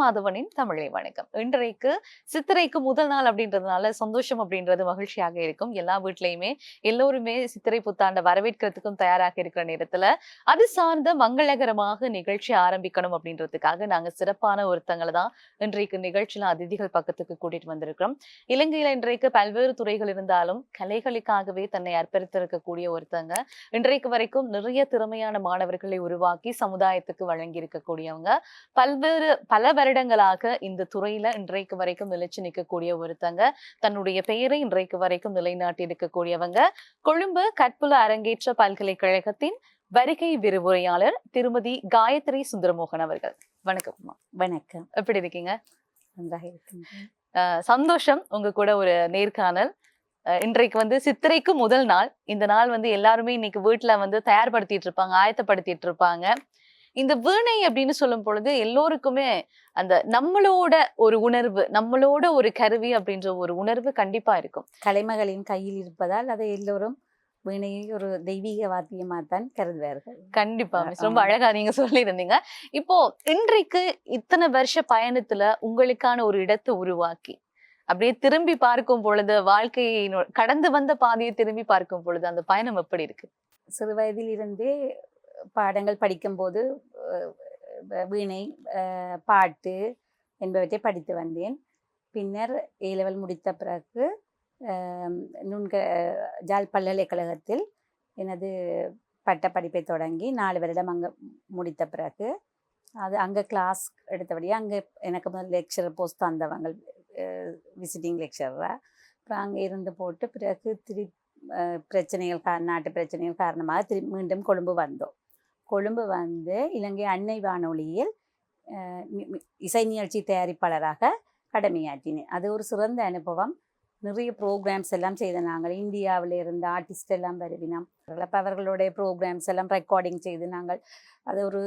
மாதவனின் தமிழை வணக்கம். இன்றைக்கு சித்திரைக்கு முதல் நாள் அப்படின்றதுனால சந்தோஷம் அப்படின்றது மகிழ்ச்சியாக இருக்கும். எல்லா வீட்லயுமே எல்லோருமே சித்திரை புத்தாண்டை வரவேற்கிறதுக்கும் தயாராக இருக்கிற நேரத்துல அது சார்ந்த மங்களகரமாக நிகழ்ச்சி ஆரம்பிக்கணும் அப்படின்றதுக்காக நாங்க சிறப்பான ஒருத்தங்களை தான் இன்றைக்கு நிகழ்ச்சியில அதிதிகள் பக்கத்துக்கு கூட்டிட்டு வந்திருக்கிறோம். இலங்கையில இன்றைக்கு பல்வேறு துறைகள் இருந்தாலும் கலைகளுக்காகவே தன்னை அர்ப்பணித்திருக்கக்கூடிய ஒருத்தங்க இன்றைக்கு வரைக்கும் நிறைய திறமையான மாணவர்களை உருவாக்கி சமுதாயத்துக்கு வழங்கி இருக்கக்கூடியவங்க. பல வருடங்களாக இந்த துறையில இன்றைக்கு வரைக்கும் நிலைச்சு நிற்கக்கூடிய ஒருத்தங்க. தன்னுடைய பெயரை இன்றைக்கு வரைக்கும் நிலைநாட்டி இருக்கக்கூடியவங்க. கொழும்பு கற்புல அரங்கேற்ற பல்கலைக்கழகத்தின் வருகை விரிவுரையாளர் திருமதி காயத்ரி சுந்தரமோகன் அவர்கள். வணக்கம். வணக்கம். எப்படி இருக்கீங்க? நன்றாக இருக்கீங்க. சந்தோஷம் உங்க கூட ஒரு நேர்காணல். இன்றைக்கு சித்திரைக்கு முதல் நாள். இந்த நாள் எல்லாருமே இன்னைக்கு வீட்டுல தயார்படுத்திட்டு இருப்பாங்க, ஆயத்தப்படுத்திட்டு இருப்பாங்க. இந்த வீணை அப்படின்னு சொல்லும் பொழுது எல்லோருக்குமே அந்த நம்மளோட ஒரு உணர்வு, நம்மளோட ஒரு கருவி அப்படின்ற ஒரு உணர்வு கண்டிப்பா இருக்கும். கலைமகளின் கையில் இருப்பதால் அதை எல்லோரும் வீணையை ஒரு தெய்வீக வாத்தியமாத்தான் கருதுவார்கள். கண்டிப்பா ரொம்ப அழகா நீங்க சொல்லியிருந்தீங்க. இப்போ இன்றைக்கு இத்தனை வருஷ பயணத்துல உங்களுக்கான ஒரு இடத்தை உருவாக்கி அப்படியே திரும்பி பார்க்கும் பொழுது, வாழ்க்கையை கடந்து வந்த பாதையை திரும்பி பார்க்கும் பொழுது அந்த பயணம் எப்படி இருக்கு? சிறு வயதில் இருந்தே பாடங்கள் படிக்கும்போது வீணை, பாட்டு என்பவற்றை படித்து வந்தேன். பின்னர் A-level முடித்த பிறகு ஜாழ் பல்கலைக்கழகத்தில் எனது பட்ட படிப்பை தொடங்கி 4 வருடம் அங்கே முடித்த பிறகு அங்கே கிளாஸ் எடுத்தபடியே அங்கே எனக்கு முதல் லெக்சரர் போஸ்ட் தந்தவங்க, விசிட்டிங் லெக்சராக. அப்புறம் அங்கே இருந்து போட்டு பிறகு நாட்டு பிரச்சனைகள் காரணமாக மீண்டும் கொழும்பு வந்தோம். கொழும்பு வந்து இலங்கை அன்னை வானொலியில் இசை நிகழ்ச்சி தயாரிப்பாளராக கடமையாற்றினேன். அது ஒரு சிறந்த அனுபவம். நிறைய ப்ரோக்ராம்ஸ் எல்லாம் செய்த நாங்கள். இந்தியாவில் இருந்த ஆர்டிஸ்ட் எல்லாம் வருவினோம். அப்போ அவர்களுடைய ப்ரோக்ராம்ஸ் எல்லாம் ரெக்கார்டிங் செய்து நாங்கள் அது ஒரு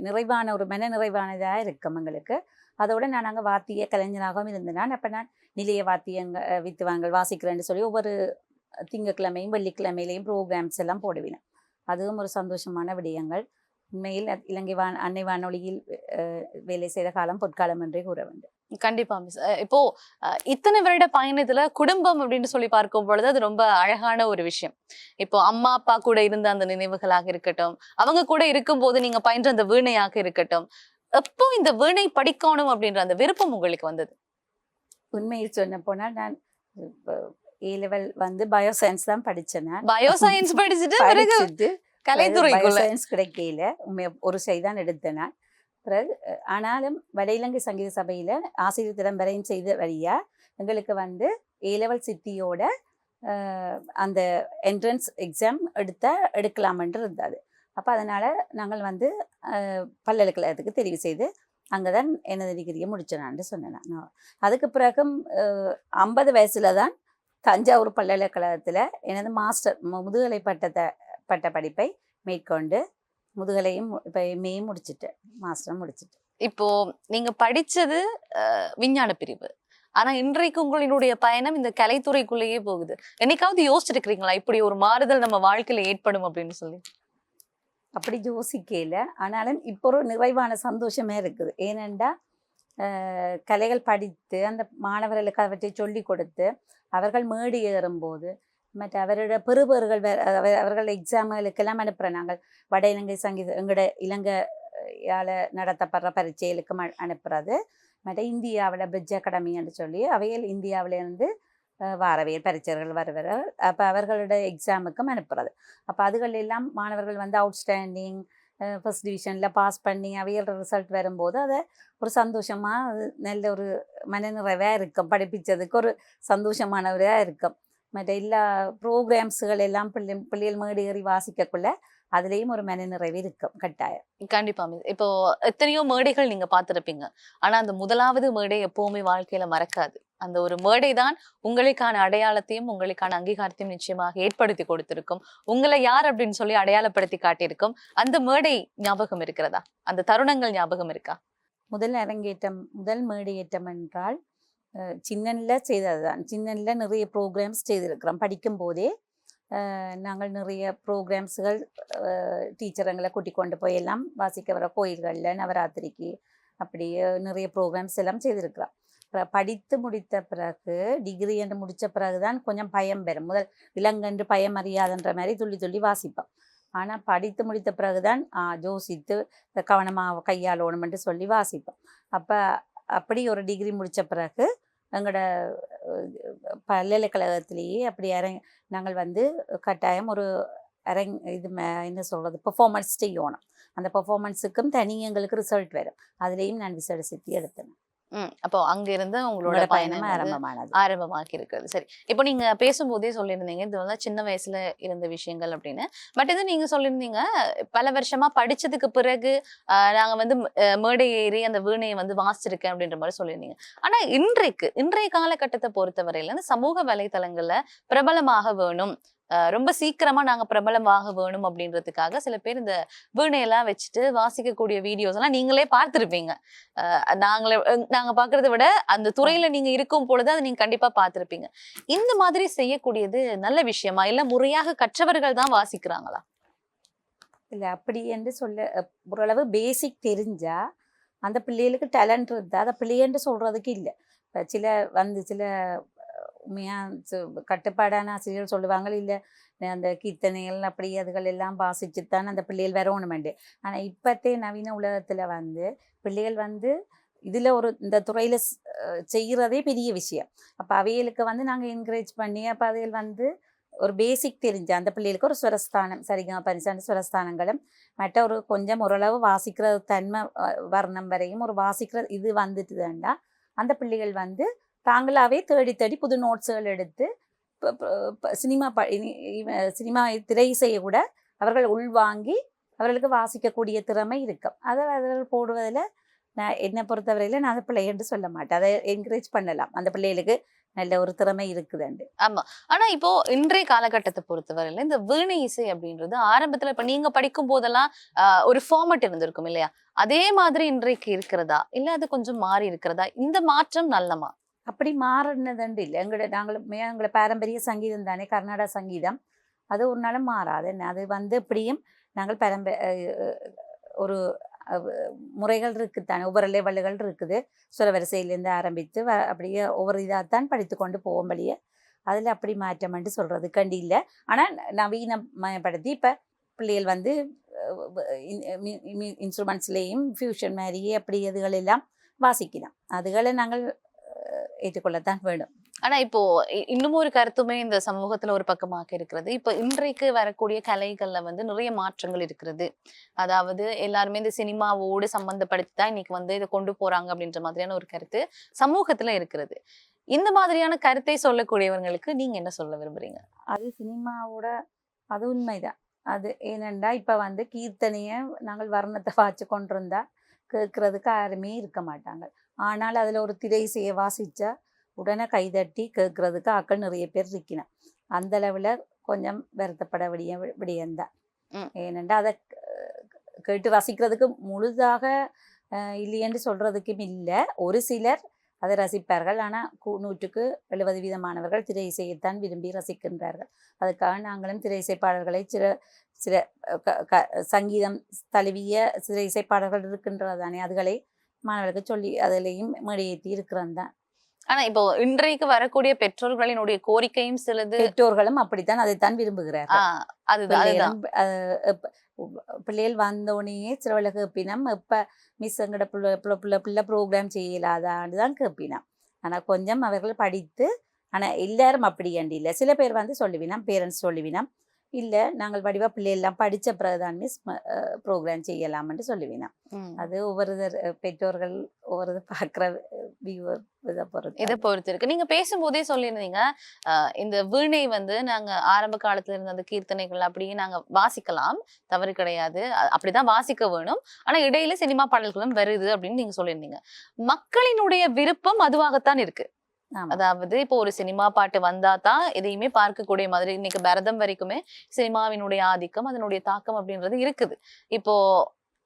நிறைவான ஒரு மன நிறைவானதாக இருக்கும் எங்களுக்கு. அதோடு நான் அங்கே வாத்திய கலைஞராகவும் இருந்தேன். அப்போ நான் நிலைய வித்துவாங்கள் வாசிக்கிறேன்னு சொல்லி ஒவ்வொரு திங்கட்கிழமையும் வெள்ளிக்கிழமையிலையும் ப்ரோக்ராம்ஸ் எல்லாம் போடுவினோம். அதுவும் ஒரு சந்தோஷமான விடயங்கள். உண்மையில் இலங்கை அன்னை வானொலியில் வேலை செய்த காலம் பொற்காலம் என்றே கூற வேண்டும். கண்டிப்பா மிஸ். இப்போ இத்தனை வருட பயணத்துல குடும்பம் அப்படின்னு சொல்லி பார்க்கும் பொழுது அது ரொம்ப அழகான ஒரு விஷயம். இப்போ அம்மா அப்பா கூட இருந்த அந்த நினைவுகளாக இருக்கட்டும், அவங்க கூட இருக்கும் போது நீங்க பயின்ற அந்த வீணையாக இருக்கட்டும், எப்போ இந்த வீணை படிக்கணும் அப்படின்ற அந்த விருப்பம் உங்களுக்கு வந்தது? உண்மையில் சொன்ன போனால் நான் A-level பயோசயின்ஸ் தான் படிச்சேன். பயோசயின்ஸ் படிச்சுட்டு பயோசயின்ஸ் கிடைக்கல, ஒரு செய்தான் எடுத்தேன். பிறகு ஆனாலும் வட இலங்கை சங்கீத சபையில் ஆசிரியர் திறம்பரையும் செய்த வழியா எங்களுக்கு A-level சித்தியோட அந்த என்ட்ரன்ஸ் எக்ஸாம் எடுக்கலாமென்று இருந்தது. அப்போ அதனால் நாங்கள் பல்கலைக்கழகத்துக்கு தெரிவு செய்து அங்கே தான் எனது டிகிரியை முடிச்சேனான்னு சொன்னேன். நான் அதுக்கு பிறகும் 50 வயசில் தான் தஞ்சாவூர் பல்கலைக்கழகத்தில் எனது மாஸ்டர் முதுகலை பட்ட படிப்பை மேற்கொண்டு முதுகலையும் இப்போ எம்ஏயும் முடிச்சுட்டு மாஸ்டரும் முடிச்சுட்டு. இப்போ நீங்க படிச்சது விஞ்ஞான பிரிவு, ஆனா இன்றைக்கு உங்களுடைய பயணம் இந்த கலைத்துறைக்குள்ளேயே போகுது. என்னைக்காவது யோசிச்சிருக்கிறீங்களா இப்படி ஒரு மாறுதல் நம்ம வாழ்க்கையில ஏற்படும் அப்படின்னு சொல்லி? அப்படி யோசிக்கல. ஆனாலும் இப்போ ஒரு நிறைவான சந்தோஷமே இருக்குது. ஏனென்றா கலைகள் படித்து அந்த மாணவர்களுக்கு அவற்றை சொல்லி கொடுத்து அவர்கள் மேடு ஏறும்போது மற்ற அவரோட பெறுபவர்கள் அவர்கள் எக்ஸாம்களுக்கெல்லாம் அனுப்புகிறோம். நாங்கள் வட இலங்கை சங்கீத எங்களோட இலங்கையால் நடத்தப்படுற பரீட்சைகளுக்கு அனுப்புறது. மற்ற இந்தியாவில் பிரிட்ஜ் அகாடமி என்று சொல்லி அவையில் இந்தியாவிலேருந்து வாரவியல் பரீட்சைகள் வருவார்கள். அப்போ அவர்களோட எக்ஸாமுக்கும் அனுப்புறது. அப்போ அதுகள் எல்லாம் மாணவர்கள் அவுட்ஸ்டாண்டிங் ஃபர்ஸ்ட் டிவிஷனில் பாஸ் பண்ணி அவையோட ரிசல்ட் வரும்போது அதை ஒரு சந்தோஷமாக நல்ல ஒரு மனநிறைவாக இருக்கும். படிப்பிச்சதுக்கு ஒரு சந்தோஷமானவராக இருக்கும். மற்ற எல்லா ப்ரோக்ராம்ஸுகள் எல்லாம் பிள்ளைகள் மேடு ஏறி வாசிக்கக்குள்ள அதுலேயும் ஒரு மன நிறைவு இருக்கும் கட்டாயம். கண்டிப்பா மிஸ். இப்போ எத்தனையோ மேடைகள் நீங்க பார்த்துருப்பீங்க, ஆனா அந்த முதலாவது மேடை எப்பவுமே வாழ்க்கையில மறக்காது. அந்த ஒரு மேடை தான் உங்களுக்கான அடையாளத்தையும் உங்களுக்கான அங்கீகாரத்தையும் நிச்சயமாக ஏற்படுத்தி கொடுத்திருக்கும். உங்களை யார் அப்படின்னு சொல்லி அடையாளப்படுத்தி காட்டியிருக்கும். அந்த மேடை ஞாபகம் இருக்கிறதா? அந்த தருணங்கள் ஞாபகம் இருக்கா? முதல் மேடை ஏற்றம் என்றால் சின்னனில் செய்தது தான். சின்னனில் நிறைய ப்ரோக்ராம்ஸ் செய்திருக்கிறோம். படிக்கும் போதே நாங்கள் நிறைய ப்ரோக்ராம்ஸுகள் டீச்சருங்களை கூட்டிக் கொண்டு போய் எல்லாம் வாசிக்க வர கோயில்களில் நவராத்திரிக்கு அப்படியே நிறைய ப்ரோக்ராம்ஸ் எல்லாம் செய்திருக்கிறான். படித்து முடித்த பிறகு டிகிரி என்று முடித்த பிறகுதான் கொஞ்சம் பயம் பெறும். முதல் விலங்கென்று பயம் அறியாதுன்ற மாதிரி துள்ளி துள்ளி வாசிப்பான். ஆனால் படித்து முடித்த பிறகுதான் யோசித்து கவனமாக கையாளணுமென்று சொல்லி வாசிப்போம். அப்போ அப்படி ஒரு டிகிரி முடித்த பிறகு எங்களோட பல்கலைக்கழகத்திலேயே அப்படி நாங்கள் வந்து கட்டாயம் ஒரு என்ன சொல்கிறது பெர்ஃபார்மன்ஸ் செய்யணும். அந்த பெர்ஃபார்மன்ஸுக்கும் தனி எங்களுக்கு ரிசல்ட் வரும். அதுலேயும் நான் விசேட எடுத்தேன். அப்போ அங்க இருந்து உங்களோட பயணம் ஆரம்பமாக்கி இருக்கிறது. சரி, இப்போ நீங்க பேசும்போதே சொல்லியிருந்தீங்க இது வந்து சின்ன வயசுல இருந்த விஷயங்கள் அப்படின்னு. பட் இது நீங்க சொல்லியிருந்தீங்க பல வருஷமா படிச்சதுக்கு பிறகு நாங்க வந்து மேடை ஏறி அந்த வீணையை வந்து வாசிச்சிருக்கேன் அப்படின்ற மாதிரி சொல்லியிருந்தீங்க. ஆனா இன்றைய காலகட்டத்தை பொறுத்தவரையில இந்த சமூக வலைத்தளங்கள்ல பிரபலமாக வேணும், ரொம்ப சீக்கிரமா நாங்க பிரபலமாக வேணும் அப்படின்றதுக்காக சில பேர் இந்த வீணையெல்லாம் வச்சுட்டு வாசிக்கக்கூடிய வீடியோஸ் எல்லாம் நீங்களே பார்த்திருப்பீங்க. நாங்க பாக்குறதை விட அந்த துறையில நீங்க இருக்கும் பொழுது அதை நீங்க கண்டிப்பா பார்த்திருப்பீங்க. இந்த மாதிரி செய்யக்கூடியது நல்ல விஷயமா, இல்ல முறையாக கற்றவர்கள் தான் வாசிக்கிறாங்களா? இல்ல அப்படி என்று சொல்ல ஓரளவு பேசிக் தெரிஞ்சா அந்த பிள்ளைகளுக்கு டேலண்ட் இருந்தா அதை பிள்ளைன்னு சொல்றதுக்கு இல்லை. சில உண்மையாக கட்டுப்பாடான ஆசிரியர்கள் சொல்லுவாங்க, இல்லை அந்த கீர்த்தனைகள் அப்படி அதுகள் எல்லாம் வாசிச்சுத்தான் அந்த பிள்ளைகள் வரணுமெண்டு. ஆனால் இப்போத்தே நவீன உலகத்தில் வந்து பிள்ளைகள் வந்து இதில் இந்த துறையில் செய்கிறதே பெரிய விஷயம். அப்போ அவைகளுக்கு வந்து நாங்கள் என்கரேஜ் பண்ணி அப்போ அவைகள் வந்து ஒரு பேசிக் தெரிஞ்ச அந்த பிள்ளைகளுக்கு ஒரு ஸ்வரஸ்தானம் சரிங்க பரிசான ஸ்வரஸ்தானங்களும் மற்ற ஒரு கொஞ்சம் ஓரளவு வாசிக்கிற தன்மை வர்ணம் வரையும் ஒரு வாசிக்கிற இது வந்துட்டுதாண்டா அந்த பிள்ளைகள் வந்து தாங்களாகவே தேடி தேடி புது நோட்ஸுகள் எடுத்து சினிமா திரை செய்ய கூட அவர்கள் உள்வாங்கி அவர்களுக்கு வாசிக்கக்கூடிய திறமை இருக்கும். அதை அவர்கள் போடுவதில் நான் என்னை பொறுத்தவரையில் நான் அந்த பிள்ளைன்னு சொல்ல மாட்டேன். அதை என்கரேஜ் பண்ணலாம், அந்த பிள்ளைகளுக்கு நல்ல ஒரு திறமை இருக்குதுண்டு. ஆமா, ஆனா இப்போ இன்றைய காலகட்டத்தை பொறுத்தவரையில இந்த வீணை இசை அப்படின்றது ஆரம்பத்துல இப்ப நீங்க படிக்கும் போதெல்லாம் ஒரு ஃபார்மட் இருந்திருக்கும் இல்லையா? அதே மாதிரி இன்றைக்கு இருக்கிறதா, இல்ல அது கொஞ்சம் மாறி இருக்கிறதா? இந்த மாற்றம் நல்லமா? அப்படி மாறினதுண்டு இல்லை. எங்களை பாரம்பரிய சங்கீதம் தானே, கர்நாடக சங்கீதம். அது ஒரு நாளும் மாறாது. அது வந்து எப்படியும் நாங்கள் ஒரு முறைகள் இருக்குதானே, ஒவ்வொரு லெவல்கள் இருக்குது. சுரவரிசையிலேருந்து ஆரம்பித்து அப்படியே ஒவ்வொரு இதாகத்தான் படித்து கொண்டு போவோம் வழியே. அதில் அப்படி மாற்றம்னு சொல்கிறது கண்டி இல்லை. ஆனால் நவீனமயப்படுத்தி இப்போ பிள்ளைகள் வந்து இன்ஸ்ட்ருமெண்ட்ஸ்லேயும் ஃபியூஷன் மாதிரியே அப்படி அதுகள் எல்லாம் வாசிக்கலாம். அதுகளை நாங்கள் ஏற்றுக்கொள்ளத்தான் வேணும். ஆனா இப்போ இன்னும் ஒரு கருத்துமே இந்த சமூகத்துல ஒரு பக்கமாக இருக்கிறது. இப்ப இன்றைக்கு வரக்கூடிய கலைகள்ல வந்து நிறைய மாற்றங்கள் இருக்கிறது. அதாவது எல்லாருமே இந்த சினிமாவோடு சம்பந்தப்படுத்தி தான் இன்னைக்கு வந்து இதை கொண்டு போறாங்க அப்படின்ற மாதிரியான ஒரு கருத்து சமூகத்துல இருக்கிறது. இந்த மாதிரியான கருத்தை சொல்லக்கூடியவங்களுக்கு நீங்க என்ன சொல்ல விரும்புறீங்க? அது சினிமாவோட அது உண்மைதான். அது ஏனென்றா இப்ப வந்து கீர்த்தனைய நாங்கள் வர்ணத்தை வாச்சு கொண்டிருந்தா கேட்கறதுக்கு யாருமே இருக்க மாட்டாங்க. ஆனால் அதில் ஒரு திரை செய்ய வாசிச்சா உடனே கைதட்டி கேட்கறதுக்கு ஆக்கள் நிறைய பேர் இருக்கணும். அந்த அளவில் கொஞ்சம் வருத்தப்பட விடியந்தான். ஏனென்றா அதை கேட்டு ரசிக்கிறதுக்கு முழுதாக இல்லையென்று சொல்றதுக்கும் இல்லை. ஒரு சிலர் அதை ரசிப்பார்கள். ஆனால் 100% திரை இசையைத்தான் விரும்பி ரசிக்கின்றார்கள். அதுக்காக நாங்களும் திரை இசைப்பாடல்களை சில சங்கீதம் தழுவிய திரை இசைப்பாடல்கள் இருக்கின்றதானே, அதுகளை மாணவர்களுக்கு சொல்லி அதிலையும் மேடையேற்றி இருக்கிறான் தான். ஆனா இப்போ இன்றைக்கு வரக்கூடிய பெற்றோர்களினுடைய கோரிக்கையும் சிலது, பெற்றோர்களும் அப்படித்தான் அதைத்தான் விரும்புகிறார்கள். பிள்ளைகள் வந்தோடனே சிலவளை கேப்பினம் இப்ப மிஸ் எங்கட பிள்ளை ப்ரோக்ராம் செய்யலாதான்னு தான் கேப்பினான். ஆனா கொஞ்சம் அவர்கள் படித்து, ஆனா எல்லாரும் அப்படி இல்லை. சில பேர் வந்து சொல்லுவினாம், பேரண்ட்ஸ் சொல்லுவினாம், இல்லை நாங்கள் வடிவா பிள்ளையெல்லாம் படித்த பிறகுதான் மிஸ் ப்ரோக்ராம் செய்யலாம்னு சொல்லுவினாம். அது ஒவ்வொரு பெற்றோர்கள் ஒவ்வொரு பார்க்குற இதை பொறுத்து இருக்கு. நீங்க பேசும்போதே சொல்லியிருந்தீங்க இந்த வீணை வந்து நாங்க ஆரம்ப காலத்துல இருந்த அந்த கீர்த்தனைகள் அப்படியே நாங்க வாசிக்கலாம், தவறு கிடையாது, அப்படிதான் வாசிக்க வேணும். ஆனா இடையில சினிமா பாடல்களும் வருது அப்படின்னு நீங்க சொல்லியிருந்தீங்க. மக்களினுடைய விருப்பம் அதுவாகத்தான் இருக்கு. அதாவது இப்போ ஒரு சினிமா பாட்டு வந்தா தான் எதையுமே பார்க்கக்கூடிய மாதிரி இன்னைக்கு பரதம் வரைக்குமே சினிமாவினுடைய ஆதிக்கம், அதனுடைய தாக்கம் அப்படின்றது இருக்குது. இப்போ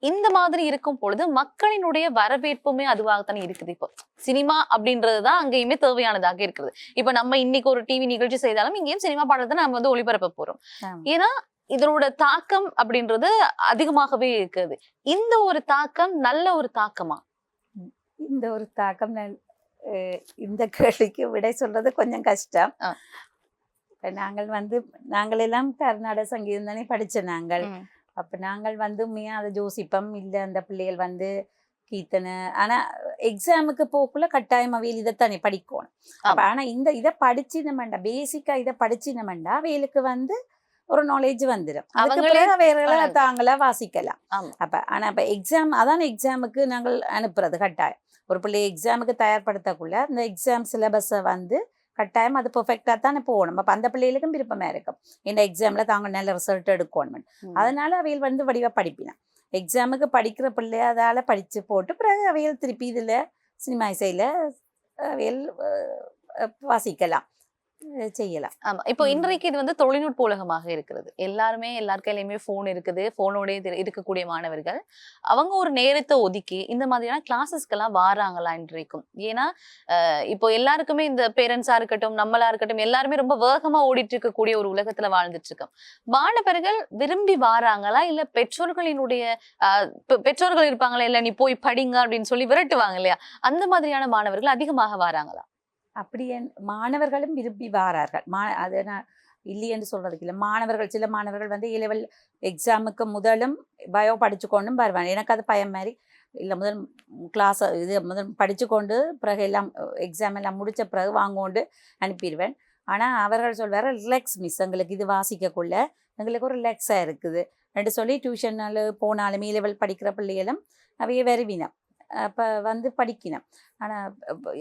இந்த மாதிரி இருக்கும் பொழுது மக்களினுடைய வரவேற்புமே அதுவாகத்தானே இருக்குது. இப்போ சினிமா அப்படின்றதுதான் அங்கேயுமே தேவையானதாக இருக்குது. இப்ப நம்ம இன்னைக்கு ஒரு டிவி நிகழ்ச்சி செய்தாலும் இங்கேயும் சினிமா பாடல் தான் நம்ம வந்து ஒளிபரப்ப போறோம். ஏன்னா இதனோட தாக்கம் அப்படின்றது அதிகமாகவே இருக்குது. இந்த ஒரு தாக்கம் நல்ல ஒரு தாக்கமா? இந்த ஒரு தாக்கம் இந்த கேள்விக்கு விடை சொல்றது கொஞ்சம் கஷ்டம். ஆ. இப்ப நாங்கள் எல்லாம் கர்நாடக சங்கீதம் தானே படிச்ச நாங்கள். அப்ப நாங்கள் உண்மையா அதை யோசிப்போம். இல்ல அந்த பிள்ளைகள் கீர்த்தனை ஆனா எக்ஸாமுக்கு போக்குள்ள கட்டாயம் அவையில் இதைத்தானே படிக்கணும். அப்ப ஆனா இதை படிச்சினமெண்டா பேசிக்கா இதை படிச்சினமெண்டா அவைகளுக்கு ஒரு நாலேஜ் வந்துடும். அதுக்கு பிறகு வேற தாங்களா வாசிக்கலாம். அப்ப எக்ஸாம் அதான் எக்ஸாமுக்கு நாங்கள் அனுப்புறது கட்டாயம். ஒரு பிள்ளைய எக்ஸாமுக்கு தயார்படுத்தக்குள்ள அந்த எக்ஸாம் சிலபஸை கட்டாயம் அது பெர்ஃபெக்டா தானே போகணும். அப்ப அந்த பிள்ளைகளுக்கும் விருப்பமா இருக்கும் இந்த எக்ஸாம்ல தாங்க நல்ல ரிசல்ட் எடுக்கணும். அதனால அவையில் வடிவா படிப்பினா எக்ஸாமுக்கு படிக்கிற பிள்ளைய அதால படிச்சு போட்டு பிறகு அவையில் திருப்பி இதுல சினிமா இசையில அவையில் வாசிக்கலாம் செய்யலாம். ஆமா. இப்போ இன்றைக்கு இது தொழில்நுட்ப உலகமாக இருக்கிறது. எல்லாருமே எல்லார் கையிலயுமே போன் இருக்குது. போனோட இருக்கக்கூடிய மாணவர்கள் அவங்க ஒரு நேரத்தை ஒதுக்கி இந்த மாதிரியான கிளாஸஸ்க்கெல்லாம் வாராங்களா இன்றைக்கும்? ஏன்னா இப்போ எல்லாருக்குமே இந்த பேரண்ட்ஸா இருக்கட்டும் நம்மளா இருக்கட்டும் எல்லாருமே ரொம்ப வேகமா ஓடிட்டு இருக்கக்கூடிய ஒரு உலகத்துல வாழ்ந்துட்டு இருக்கோம். மாணவர்கள் விரும்பி வாராங்களா இல்ல பெற்றோர்கள் இருப்பாங்களா இல்ல நீ போய் படிங்க அப்படின்னு சொல்லி விரட்டுவாங்க இல்லையா, அந்த மாதிரியான மாணவர்கள் அதிகமாக வாராங்களா? அப்படியே மாணவர்களும் விரும்பி வாரார்கள். அது நான் இல்லை என்று சொல்றதுக்கு இல்லை. சில மாணவர்கள் ஏ-லெவல் எக்ஸாமுக்கு முதலும் பயோ படிச்சுக்கொண்டும் வருவாங்க. எனக்கு அது பயம் மாதிரி இல்லை. கிளாஸ் முதல் படிச்சுக்கொண்டு பிறகு எல்லாம் எக்ஸாம் எல்லாம் முடிச்ச பிறகு வாங்கொண்டு அனுப்பிடுவேன். ஆனால் அவர்கள் சொல்வார், ரிலாக்ஸ் மிஸ், எங்களுக்கு இது வாசிக்கக்குள்ள எங்களுக்கு ஒரு ரிலாக்ஸாக இருக்குது என்று சொல்லி டியூஷனால் போனாலும் ஏ-லெவல் படிக்கிற பிள்ளைகளும் அவைய வருவினம். அப்போ படிக்கணும்.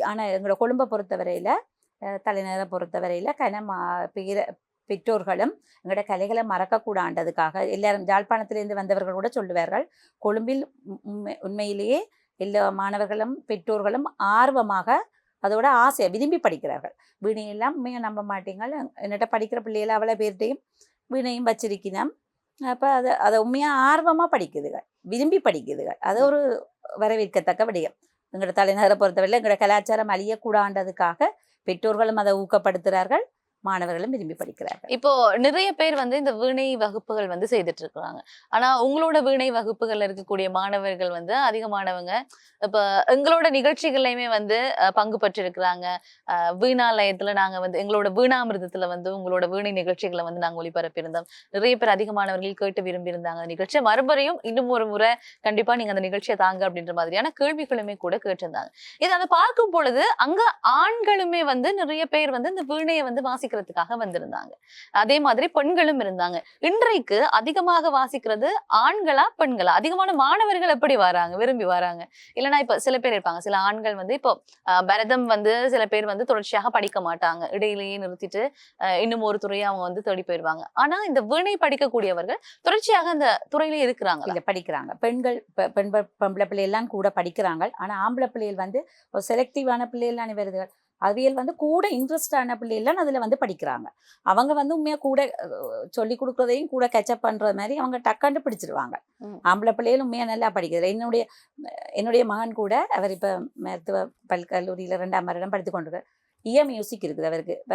ஆனால் எங்களோட கொழும்பை பொறுத்தவரையில் தலைநகரை பொறுத்தவரையில் பெற்றோர்களும் எங்களோட கலைகளை மறக்கக்கூடாண்டதுக்காக எல்லாரும் யாழ்ப்பாணத்திலிருந்து வந்தவர்கள் கூட சொல்லுவார்கள், கொழும்பில் உண்மையிலேயே எல்லா மாணவர்களும் பெற்றோர்களும் ஆர்வமாக அதோட ஆசையை விரும்பி படிக்கிறார்கள். வீணையெல்லாம் உண்மையாக நம்ப மாட்டீங்க, என்னட்ட படிக்கிற பிள்ளைகளை அவ்வளோ பேர்ட்டையும் வீணையும் வச்சிருக்கணும். அப்போ அதை உண்மையாக ஆர்வமாக படிக்குதுகள், விரும்பி படிக்குதுகள். அது ஒரு வரவேற்கத்தக்க விடயம். எங்களோட தலைநகரை பொறுத்தவரை எங்களோட கலாச்சாரம் அழியக்கூடாண்டதுக்காக பெற்றோர்களும் அதை ஊக்கப்படுத்துகிறார்கள், மாணவர்களும் விரும்பி படிக்கிறார்கள். இப்போ நிறைய பேர் இந்த வீணை வகுப்புகள் செய்துட்டு இருக்கிறாங்க. ஆனா உங்களோட வீணை வகுப்புகள்ல இருக்கக்கூடிய மாணவர்கள் அதிகமானவங்க இப்ப எங்களோட நிகழ்ச்சிகள்லயுமே பங்கு பெற்றிருக்கிறாங்க. வீணாலயத்துல நாங்க எங்களோட வீணாமிர்தத்துல உங்களோட வீணை நிகழ்ச்சிகளை நாங்க ஒளிபரப்பியிருந்தோம். நிறைய பேர் அதிகமானவர்கள் கேட்டு விரும்பி இருந்தாங்க நிகழ்ச்சியை. மறுபடியும் இன்னும் ஒரு முறை கண்டிப்பா நீங்க அந்த நிகழ்ச்சியை தாங்க அப்படின்ற மாதிரியான கேள்விகளுமே கூட கேட்டிருந்தாங்க. இதை பார்க்கும் பொழுது அங்க ஆண்களுமே நிறைய பேர் இந்த வீணையை வாசிக்கிறதுக்காக வந்திருந்தாங்க. அதே மாதிரி பெண்களும் இருந்தாங்க. இன்றைக்கு அதிகமாக வாசிக்கிறது ஆண்களா பெண்களா? அதிகமான மாணவர்கள் எப்படி வராங்க, விரும்பி வராங்க? இல்லைன்னா இப்ப சில பேர் இருப்பாங்க, சில ஆண்கள் இப்போ பரதம் சில பேர் தொடர்ச்சியாக படிக்க மாட்டாங்க, இடையிலேயே நிறுத்திட்டு இன்னும் ஒரு துறையை அவங்க தேடி போயிருவாங்க. ஆனா இந்த வீணை படிக்கக்கூடியவர்கள் தொடர்ச்சியாக அந்த துறையிலே இருக்கிறாங்க. இல்ல படிக்கிறாங்க. பொம்பளை பிள்ளை எல்லாம் கூட படிக்கிறாங்க. ஆனா ஆம்பளை பிள்ளைகள் ஒரு செலக்டிவான பிள்ளைகள் வருதுகள். அவியல் கூட இன்ட்ரெஸ்டான பிள்ளைலாம் அதில் படிக்கிறாங்க. அவங்க உண்மையாக கூட சொல்லி கொடுக்குறதையும் கூட கேட்சப் பண்ணுற மாதிரி அவங்க டக்காண்டு பிடிச்சிருவாங்க. ஆம்பளை பிள்ளைகளும் உண்மையாக நல்லா படிக்கிறது. என்னுடைய மகன் கூட அவர் இப்போ மருத்துவ கல்லூரியில் 2ஆம் வருடம் படித்து கொண்டிருக்கார். மியூசிக் இருக்குது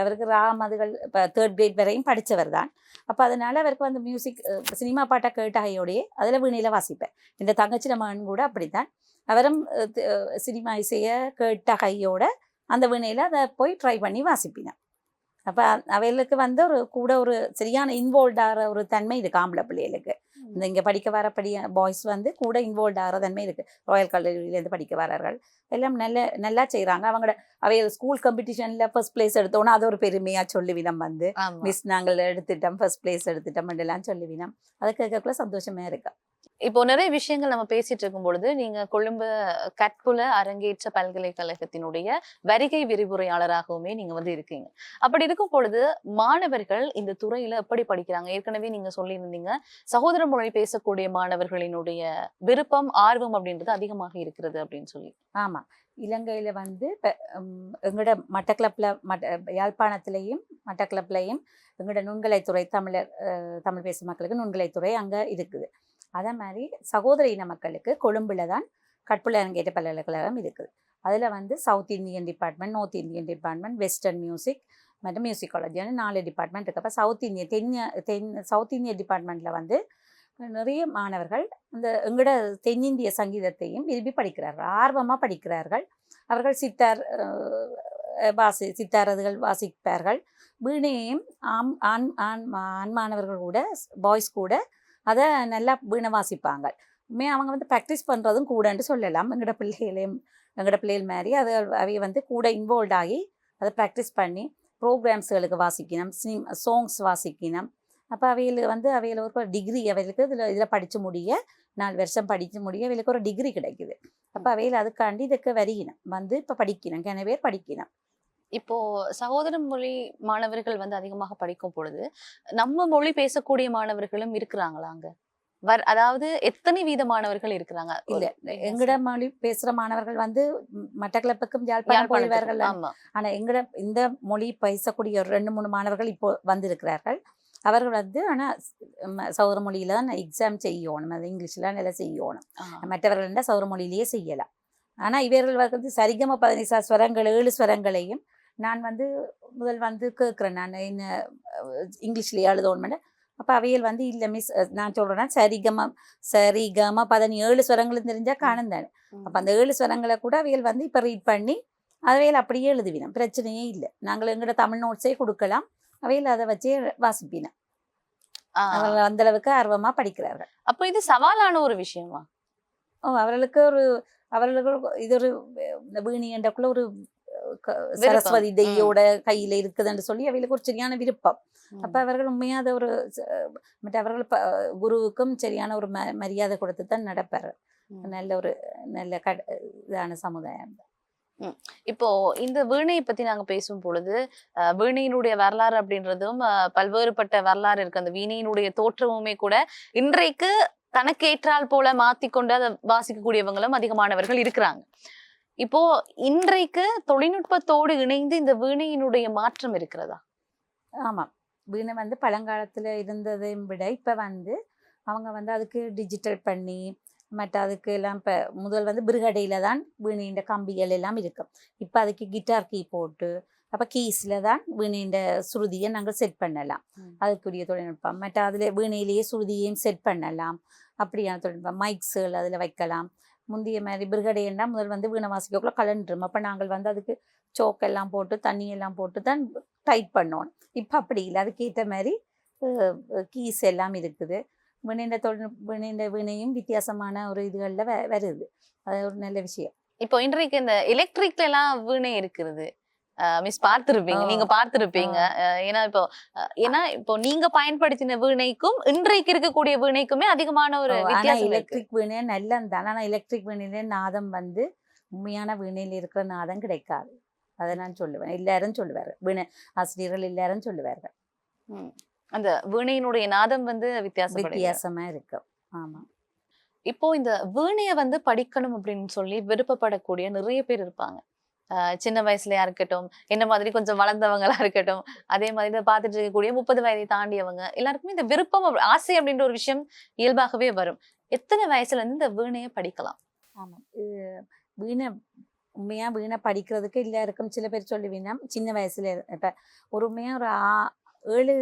அவருக்கு ராமதுகள் இப்போ 3rd grade வரையும் படித்தவர் தான். அப்போ அதனால் அவருக்கு மியூசிக் சினிமா பாட்டை கேட்டாகையோடையே அதில் வீணையில் வாசிப்பேன். இந்த தங்கச்சி மகன் கூட அப்படித்தான். அவரும் சினிமா இசையை கேட்டாகையோட அந்த வீணையில் அதை போய் ட்ரை பண்ணி வாசிப்பினேன். அப்போ அவைகளுக்கு ஒரு சரியான இன்வால்வ் ஆகிற ஒரு தன்மை இருக்குது ஆம்பளை பிள்ளைகளுக்கு. இங்கே படிக்க வரப்படி பாய்ஸ் கூட இன்வால்வ் ஆகிற தன்மை இருக்குது. ராயல் கல்லூரியிலேருந்து படிக்க வரார்கள் எல்லாம் நல்லா செய்கிறாங்க. அவைகள் ஸ்கூல் காம்படிஷனில் ஃபர்ஸ்ட் பிளேஸ் எடுத்தோன்னா அது ஒரு பெருமையாக சொல்லுவினம். மிஸ் நாங்கள் எடுத்துட்டோம், ஃபர்ஸ்ட் பிளேஸ் எடுத்துட்டோம் எல்லாம் சொல்லுவினம். அதை கேட்கக்குள்ள சந்தோஷமாக இருக்கு. இப்போ நிறைய விஷயங்கள் நம்ம பேசிட்டு இருக்கும் பொழுது நீங்க கொழும்பு கற்குல அரங்கேற்ற பல்கலைக்கழகத்தினுடைய வருகை விரிவுரையாளராகவுமே நீங்க இருக்கீங்க. அப்படி இருக்கும் பொழுது மாணவர்கள் இந்த துறையில எப்படி படிக்கிறாங்க? ஏற்கனவே நீங்க சொல்லியிருந்தீங்க சகோதர மொழி பேசக்கூடிய மாணவர்களினுடைய விருப்பம் ஆர்வம் அப்படின்றது அதிகமாக இருக்கிறது அப்படின்னு சொல்லி. ஆமா, இலங்கையில எங்களோட யாழ்ப்பாணத்திலையும் மட்டக்களப்பிலையும் எங்களோட நுண்கலைத்துறை தமிழ் பேசும் மக்களுக்கு நுண்கலைத்துறை அங்க இருக்குது. அதே மாதிரி சகோதர இன மக்களுக்கு கொழும்புல தான் கற்புல அரங்கேற்ற பல்கலைக்கழகம் இருக்குது. அதில் south Indian department, north Indian department, western music மற்றும் மியூசிக்காலஜின்னு 4 டிபார்ட்மெண்ட் இருக்குது. அப்போ சவுத் இந்தியன் டிபார்ட்மெண்ட்டில் நிறைய மாணவர்கள் இந்த எங்கட தென்னிந்திய சங்கீதத்தையும் விரும்பி படிக்கிறார்கள், ஆர்வமாக படிக்கிறார்கள். அவர்கள் சித்தாரதுகள் வாசிப்பார்கள். வீணையையும் ஆண் மாணவர்கள் கூட, பாய்ஸ் கூட அதை நல்லா வீணை வாசிப்பாங்க. அவங்க வந்து ப்ராக்டிஸ் பண்ணுறதும் கூடன்னு சொல்லலாம். எங்கட பிள்ளைகள் மாதிரி அவை கூட இன்வால்வ் ஆகி அதை ப்ராக்டிஸ் பண்ணி ப்ரோக்ராம்ஸ்களுக்கு வாசிக்கணும், சாங்ஸ் வாசிக்கணும். அப்போ அவையில் ஒரு டிகிரி அவைகளுக்கு இதில் படித்து முடிய 4 வருஷம் படித்து முடிய அவைகளுக்கு ஒரு டிகிரி கிடைக்குது. அப்போ அவையில் அதுக்காண்டி இதுக்கு வரிக்கணும், இப்போ படிக்கணும், கிணவே படிக்கணும். இப்போ சகோதர மொழி மாணவர்கள் அதிகமாக படிக்கும் பொழுது நம்ம மொழி பேசக்கூடிய மாணவர்களும் இருக்கிறாங்களா அங்க? அதாவது எத்தனை வீதமானவர்கள் இருக்கிறாங்க? இல்ல, எங்கட மொழி பேசுற மாணவர்கள் மட்டக்களப்புக்கும் யாழ்ப்பாணம் போய்வார்கள். ஆனா இந்த மொழி பேசக்கூடிய 2-3 மாணவர்கள் இப்போ வந்திருக்கிறார்கள். அவர்கள் ஆனா சௌர மொழியில தான் எக்ஸாம் செய்யணும், அது இங்கிலீஷ்ல நல்லா செய்யணும். மற்றவர்கள் சௌர மொழியிலேயே செய்யலாம். ஆனா இவர்கள் சரிகம 15 ஸ்வரங்கள் 7 ஸ்வரங்களையும் நான் முதல் கேட்குறேன், நான் என்ன இங்கிலீஷ்லேயே எழுதணும். அப்போ அவையில் இல்லை மிஸ், நான் சொல்கிறேன்னா சரிகம 17 ஸ்வரங்களும் தெரிஞ்சால் காணும் தானே. அப்போ அந்த 7 ஸ்வரங்களை கூட அவையில் இப்போ ரீட் பண்ணி அவையில் அப்படியே எழுதுவினோம், பிரச்சனையே இல்லை. நாங்கள் எங்களோட தமிழ் நோட்ஸே கொடுக்கலாம், அவையில் அதை வச்சே வாசிப்பினோம். அவர்கள் அந்த அளவுக்கு ஆர்வமாக படிக்கிறார்கள். அப்போ இது சவாலான ஒரு விஷயமா? அவர்களுக்கு இது ஒரு வீணி என்றக்குள்ள ஒரு சரஸ்வதி தெய்யோட கையில இருக்குதுன்னு சொல்லி அவைகளுக்கு ஒரு சரியான விருப்பம். அப்ப அவர்கள் உண்மையா அதை ஒரு மற்றவர்கள் குருவுக்கும் சரியான ஒரு மரியாதை கொடுத்து தான் நடப்பார். நல்ல இதான சமுதாயம். இப்போ இந்த வீணையை பத்தி நாங்க பேசும் பொழுது வீணையினுடைய வரலாறு அப்படின்றதும் பல்வேறுபட்ட வரலாறு இருக்கு. அந்த வீணையினுடைய தோற்றமுமே கூட இன்றைக்கு தனக்கேற்றால் போல மாத்திக்கொண்டு அதை வாசிக்கக்கூடியவங்களும் அதிகமானவர்கள் இருக்கிறாங்க. இப்போ இன்றைக்கு தொழில்நுட்பத்தோடு இணைந்து இந்த வீணையினுடைய மாற்றம் இருக்கிறதா? ஆமா, வீணை பழங்காலத்துல இருந்ததையும் விட இப்ப அவங்க அதுக்கு டிஜிட்டல் பண்ணி அதுக்கு எல்லாம் இப்போ முதல் பிருகடையில தான் வீணையின் கம்பிகள் எல்லாம் இருக்கும். இப்போ அதுக்கு கிட்டார் கீ போட்டு அப்போ கீஸில் தான் வீணையின் சுருதியை நாங்கள் செட் பண்ணலாம். அதுக்குரிய தொழில்நுட்பம். அதில் வீணையிலேயே சுருதியையும் செட் பண்ணலாம். அப்படியான தொழில்நுட்பம். மைக்ஸுகள் அதில் வைக்கலாம். முந்தைய மாதிரி பிருகடைன்னா முதல் வீணை வாசிக்கக்குள்ள கலண்டுரும். அப்போ நாங்கள் அதுக்கு சோக்கெல்லாம் போட்டு தண்ணியெல்லாம் போட்டு தான் டைட் பண்ணோம். இப்போ அப்படி இல்லை, அதுக்கேற்ற மாதிரி கீஸ் எல்லாம் இருக்குது. வீணையும் வித்தியாசமான ஒரு இதுகள்ல வருது. அது ஒரு நல்ல விஷயம். இப்போ இன்றைக்கு இந்த எலக்ட்ரிக்ல எல்லாம் வீணை இருக்குது, மிஸ் பார்த்திருப்பீங்க, நீங்க பார்த்திருப்பீங்க. ஏன்னா இப்போ நீங்க பயன்படுத்தின வீணைக்கும் இன்றைக்கு இருக்கக்கூடிய வீணைக்குமே அதிகமான ஒரு வித்தியாசம். எலக்ட்ரிக் வீணை நல்லதான். ஆனா எலக்ட்ரிக் வீணையில நாதம் உண்மையான வீணையில இருக்கிற நாதம் கிடைக்காது. அதை நான் சொல்லுவேன், எல்லாரும் சொல்லுவாரு, வீணை ஆசிரியர்கள் எல்லாரும் சொல்லுவார்கள். அந்த வீணையினுடைய நாதம் வித்தியாசமா இருக்கும். ஆமா. இப்போ இந்த வீணைய படிக்கணும் அப்படின்னு சொல்லி விருப்பப்படக்கூடிய நிறைய பேர் இருப்பாங்க. சின்ன வயசுலயா இருக்கட்டும், என்ன மாதிரி கொஞ்சம் வளர்ந்தவங்களா இருக்கட்டும், அதே மாதிரி பார்த்துட்டு இருக்கக்கூடிய 30 வயதை தாண்டியவங்க எல்லாருக்குமே இந்த விருப்பம் ஆசை அப்படின்ற ஒரு விஷயம் இயல்பாகவே வரும். எத்தனை வயசுல இருந்து இந்த வீணைய படிக்கலாம்? ஆமா, உண்மையா வீணை படிக்கிறதுக்கு எல்லாருக்கும் சில பேர் சொல்லுவீங்கன்னா சின்ன வயசுல இப்ப ஒரு உண்மையா ஒரு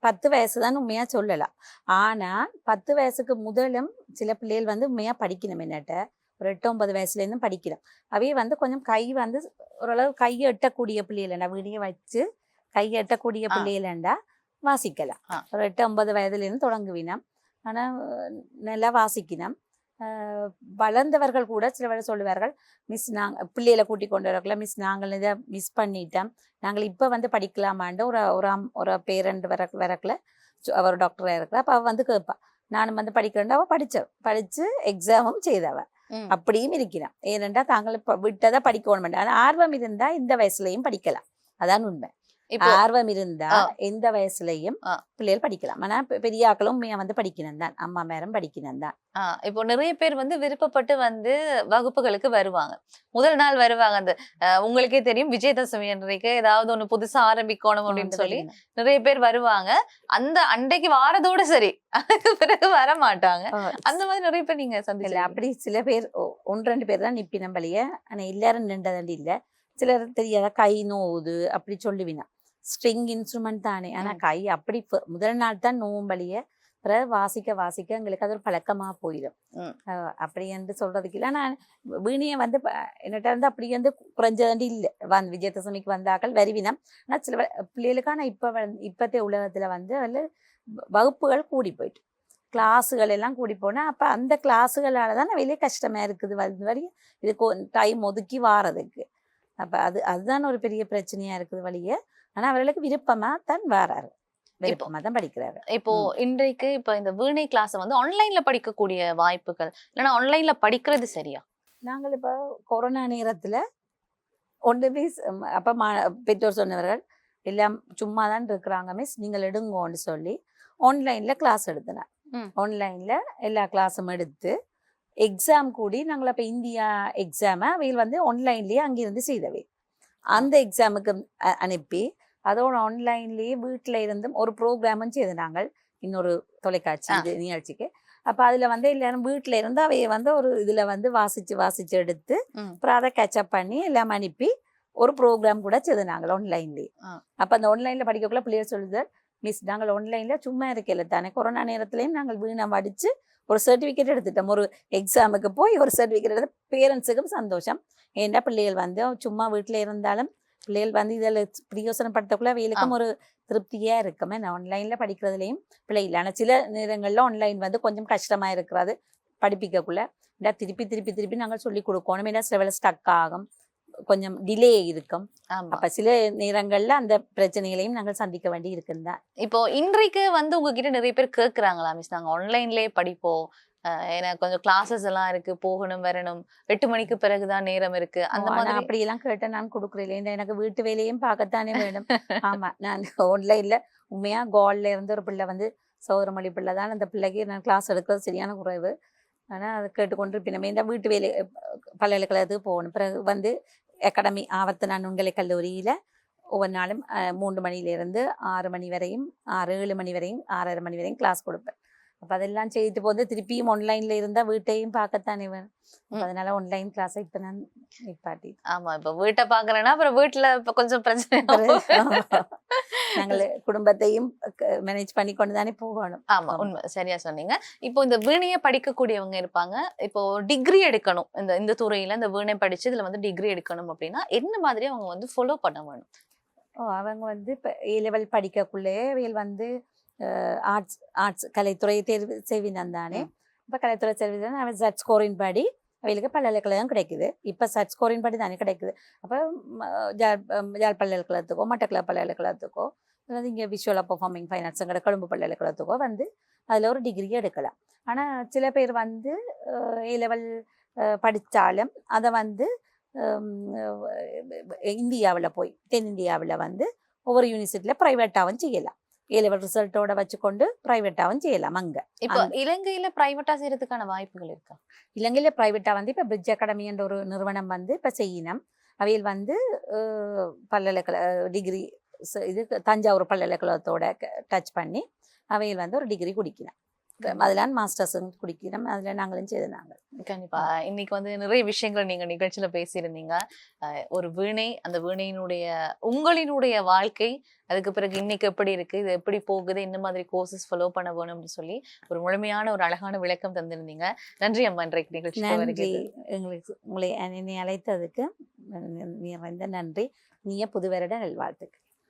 7-10 வயசு தான் உண்மையா சொல்லலாம். ஆனா 10 வயசுக்கு முதலும் சில பிள்ளைகள் உண்மையா படிக்கணும். என்னட்ட ஒரு 8-9 வயசுல இருந்தும் படிக்கிறோம். அவையே கொஞ்சம் கை ஓரளவு கையை எட்டக்கூடிய பிள்ளைகளா வீணையை வச்சு கையை எட்டக்கூடிய பிள்ளைகளா வாசிக்கலாம். ஒரு 8-9 வயதுல இருந்து தொடங்குவினோம். ஆனா நல்லா வாசிக்கணும். வளர்ந்தவர்கள் கூட சில வேலை சொல்லுவார்கள், மிஸ் நாங்கள் பிள்ளைகளை கூட்டி கொண்டு வரக்குள்ள மிஸ் நாங்கள் இதை மிஸ் பண்ணிட்டோம், நாங்கள் இப்போ படிக்கலாமான்ட்டு ஒரு பேரண்ட் வரக்குள்ள அவர் டாக்டராக இருக்கிற. அப்போ அவள் கேட்பா, நானும் படிக்கிறேன். அவள் படித்து எக்ஸாமும் செய்தவ. அப்படியும் இருக்கிறான். ஏனென்றா தாங்கள் இப்போ விட்டதை படிக்கணும். ஆனால் ஆர்வம் இருந்தால் இந்த வயசுலையும் படிக்கலாம். அதான் உண்மை. ஆர்வம் இருந்தா எந்த வயசுலயும் பிள்ளைகள் படிக்கலாம். ஆனா பெரிய ஆக்களும் படிக்கணும் தான், அம்மா மேரம் படிக்கணும் தான். இப்போ நிறைய பேர் விருப்பப்பட்டு வகுப்புகளுக்கு வருவாங்க. முதல் நாள் வருவாங்க. அந்த உங்களுக்கே தெரியும், விஜயதசமி அன்றைக்கு ஏதாவது ஒண்ணு புதுசா ஆரம்பிக்கணும் அப்படின்னு சொல்லி நிறைய பேர் வருவாங்க. அந்த அன்றைக்கு வாரதோட சரி, அதுக்கு பிறகு வர மாட்டாங்க. அந்த மாதிரி நிறைய பேர் நீங்க சந்திச்சல? அப்படி சில பேர் 1-2 பேர் தான் நிப்பினம் பழிய. ஆனா எல்லாரும் நின்றதாண்டி இல்ல. சிலர் தெரியாத கை நோவுது அப்படி சொல்லுவினா. ஸ்ட்ரிங் இன்ஸ்ட்ருமெண்ட் தானே, ஆனா கை அப்படி முதல் நாள் தான் நோவும் வழிய பிறகு வாசிக்க வாசிக்க எங்களுக்கு அது ஒரு பழக்கமா போயிடும். ம். அப்படி என்று சொல்றதுக்கு இல்லை. நான் வீணியை வந்து என்னட்ட இருந்து அப்படி வந்து குறைஞ்சதாண்டி இல்லை. விஜயதசமிக்கு வந்தாக்கள் வருவினம். ஆனால் சில பிள்ளைகளுக்கான இப்பத்தே உலகத்துல வந்து அதில் வகுப்புகள் கூடி போயிட்டு கிளாஸுகள் எல்லாம் கூடி போனேன். அப்போ அந்த கிளாஸுகளால தான் வெளியே கஷ்டமா இருக்குது வந்து வரையும் இதுக்கு டைம் ஒதுக்கி வாரதுக்கு. அப்போ அதுதான் ஒரு பெரிய பிரச்சனையா இருக்குது வழியே. ஆனா அவர்களுக்கு விருப்பமா தான் வாராரு, விருப்பமா தான் படிக்கிறாரு. இப்போ இன்றைக்கு இப்ப இந்த வீணை கிளாஸ் வந்து ஆன்லைன்ல படிக்கக்கூடிய வாய்ப்புகள் இல்லைன்னா ஆன்லைன்ல படிக்கிறது சரியா? நாங்கள் இப்போ கொரோனா நேரத்துல ஒன்றுமே அப்போ பெற்றோர் சொன்னவர்கள் எல்லாம் சும்மா தான் இருக்கிறாங்க மிஸ், நீங்கள் எடுங்கோன்னு சொல்லி ஆன்லைன்ல கிளாஸ் எடுத்தினேன். ஆன்லைன்ல எல்லா கிளாஸும் எடுத்து எக்ஸாம் கூடி நாங்கள் அப்போ இந்தியா எக்ஸாமை அவையில் வந்து ஆன்லைன்லேயே அங்கிருந்து செய்தவை. அந்த எக்ஸாமுக்கு அனுப்பி அதோட ஆன்லைன்லேயே வீட்டில் இருந்தும் ஒரு ப்ரோக்ராமும் செய்து நாங்கள் இன்னொரு தொலைக்காட்சி நிகழ்ச்சிக்கு. அப்போ அதில் வந்து எல்லாரும் வீட்டில் இருந்து அவைய வந்து ஒரு இதில் வந்து வாசிச்சு எடுத்து அப்புறம் அதை கேட்சப் பண்ணி எல்லாம் அனுப்பி ஒரு ப்ரோக்ராம் கூட செய்து நாங்கள் ஆன்லைன்லேயே. அப்போ அந்த ஆன்லைனில் படிக்கக்குள்ள பிள்ளையர் சொல்லுது, மிஸ் நாங்கள் ஆன்லைனில் சும்மா இருக்கல தானே, கொரோனா நேரத்துலையும் நாங்கள் வீணை படித்து ஒரு சர்டிஃபிகேட் எடுத்துட்டோம். ஒரு எக்ஸாமுக்கு போய் ஒரு சர்டிஃபிகேட் எடுத்து பேரண்ட்ஸுக்கும் சந்தோஷம். ஏன்னா பிள்ளைகள் வந்து சும்மா வீட்டில் இருந்தாலும் பிள்ளைகள் வந்து இதில் பிரயோசனப்படுத்தக்குள்ள அவைகளுக்கும் ஒரு திருப்தியாக இருக்குமே. நான் ஆன்லைனில் படிக்கிறதுலையும் பிள்ளை இல்லை. ஆனால் சில நேரங்களில் ஆன்லைன் வந்து கொஞ்சம் கஷ்டமாக இருக்கிறது படிப்பிக்கக்குள்ள. திருப்பி நாங்கள் சொல்லி கொடுக்கணும். ஏன்னா சில வேலை ஸ்டக் ஆகும், கொஞ்சம் டிலே இருக்கும். அப்ப சில நேரங்கள்ல அந்த பிரச்சனைகளையும் நாங்கள் சந்திக்க வேண்டி இருக்குதான். இப்போ இன்றைக்கு வந்து உங்ககிட்ட நிறைய பேர் கேட்கறாங்களா மிஸ், நாங்க ஆன்லைன்லயே படிப்போம், எனக்கு கொஞ்சம் கிளாஸஸ் எல்லாம் இருக்கு, போகணும் வரணும், 8 மணிக்கு பிறகுதான் நேரம் இருக்கு, அந்த மாதிரி அப்படி எல்லாம் கேட்ட நான் கொடுக்குறேன். எனக்கு வீட்டு வேலையும் பார்க்கத்தானே வேணும். ஆமா, நான் ஆன்லைன்ல உண்மையா கோல்ல இருந்து ஒரு பிள்ளை வந்து சௌரமொழி பிள்ளை தான். அந்த பிள்ளைக்கு நான் கிளாஸ் எடுக்கிறது சரியான குறைவு. ஆனா அதை கேட்டுக்கொண்டு இருப்பினமே இந்த வீட்டு வேலை பல்கலைக்கழகத்துக்கு போகணும். பிறகு வந்து அகாடமி ஆவர்த்தன நுண்கலை கல்லூரியில ஒவ்வொரு நாளும் 3 மணியிலிருந்து 6 மணி வரையும் 7 மணி வரையும் 6:30 மணி வரையும் கிளாஸ் கொடுப்பேன். அப்போ அதெல்லாம் செய்துட்டு போது திருப்பியும் ஆன்லைன்ல இருந்தால் வீட்டையும் பார்க்கத்தானே வேணும். அதனால ஆன்லைன் கிளாஸை இப்போ நான் நிப்பாட்டி. ஆமா, இப்போ வீட்டை பார்க்கறேன்னா அப்புறம் வீட்டுல இப்போ கொஞ்சம் பிரச்சனை, நாங்கள் குடும்பத்தையும் மேனேஜ் பண்ணி கொண்டு தானே போகணும். ஆமா, உண்மை, சரியா சொன்னீங்க. இப்போ இந்த வீணையை படிக்கக்கூடியவங்க இருப்பாங்க, இப்போ டிகிரி எடுக்கணும் இந்த துறையில இந்த வீணை படிச்சு இதுல வந்து டிகிரி எடுக்கணும் அப்படின்னா என்ன மாதிரி அவங்க வந்து ஃபாலோ பண்ண வேணும்? அவங்க வந்து இப்போ A லெவல் படிக்கக்குள்ளே அவையில் வந்து ஆர்ட்ஸ் கலைத்துறை தேர்வு செய்வினம் தானே. இப்போ கலைத்துறை தேர்வு அவன் சட் ஸ்கோரின் படி அவைகளுக்கு பல்கலைக்கழகம் கிடைக்குது. இப்போ சட் ஸ்கோரின் படி தானே கிடைக்குது. அப்போ ஜாழ் பல்கலைக்கழகத்துக்கோ மட்டக்களப்பு பல்கலைக்கழகத்துக்கோ அதாவது இங்கே விஷுவல் பெர்ஃபார்மிங் ஃபைன் ஆர்ட்ஸுங்கிற கொழும்பு பல்கலைக்கழகத்துக்கோ வந்து அதில் ஒரு டிகிரி எடுக்கலாம். ஆனால் சில பேர் வந்து A லெவல் படித்தாலும் அதை வந்து இந்தியாவில் போய் தென்னிந்தியாவில் வந்து ஒவ்வொரு யூனிவர்சிட்டியில் ப்ரைவேட்டாகவும் செய்யலாம். A லெவல் ரிசல்ட்டோட வச்சுக்கொண்டு ப்ரைவேட்டாகவும் செய்யலாம். அங்கே இப்போ இலங்கையில ப்ரைவேட்டா செய்யறதுக்கான வாய்ப்புகள் இருக்கா? இலங்கையில ப்ரைவேட்டா வந்து இப்போ பிரிட்ஜ் அகாடமி என்ற ஒரு நிறுவனம் வந்து இப்போ செய்யணும். அவையில் வந்து பல்கலைக்கழக டிகிரி இது தஞ்சாவூர் பல்கலைக்கழகத்தோட டச் பண்ணி அவையில் வந்து ஒரு டிகிரி குடிக்கணும். அதெல்லாம் மாஸ்டர்ஸ் குடிக்கணும். அதில் நாங்களும் செய்தாங்க. கண்டிப்பா இன்னைக்கு வந்து நிறைய விஷயங்கள் நீங்க நிகழ்ச்சியில பேசியிருந்தீங்க. ஒரு வீணை, அந்த வீணையினுடைய உங்களினுடைய வாழ்க்கை, அதுக்கு பிறகு இன்னைக்கு எப்படி இருக்கு, இது எப்படி போகுது, இந்த மாதிரி கோர்சஸ் ஃபாலோ பண்ண வேணும்னு சொல்லி ஒரு முழுமையான ஒரு அழகான விளக்கம் தந்திருந்தீங்க. நன்றி அம்மா, இன்றைக்கு நிகழ்ச்சி எங்களுக்கு உங்களை என்னை அழைத்ததுக்கு நிறைந்த நன்றி. நீய புது வருட நல்வாழ்த்துக்கு.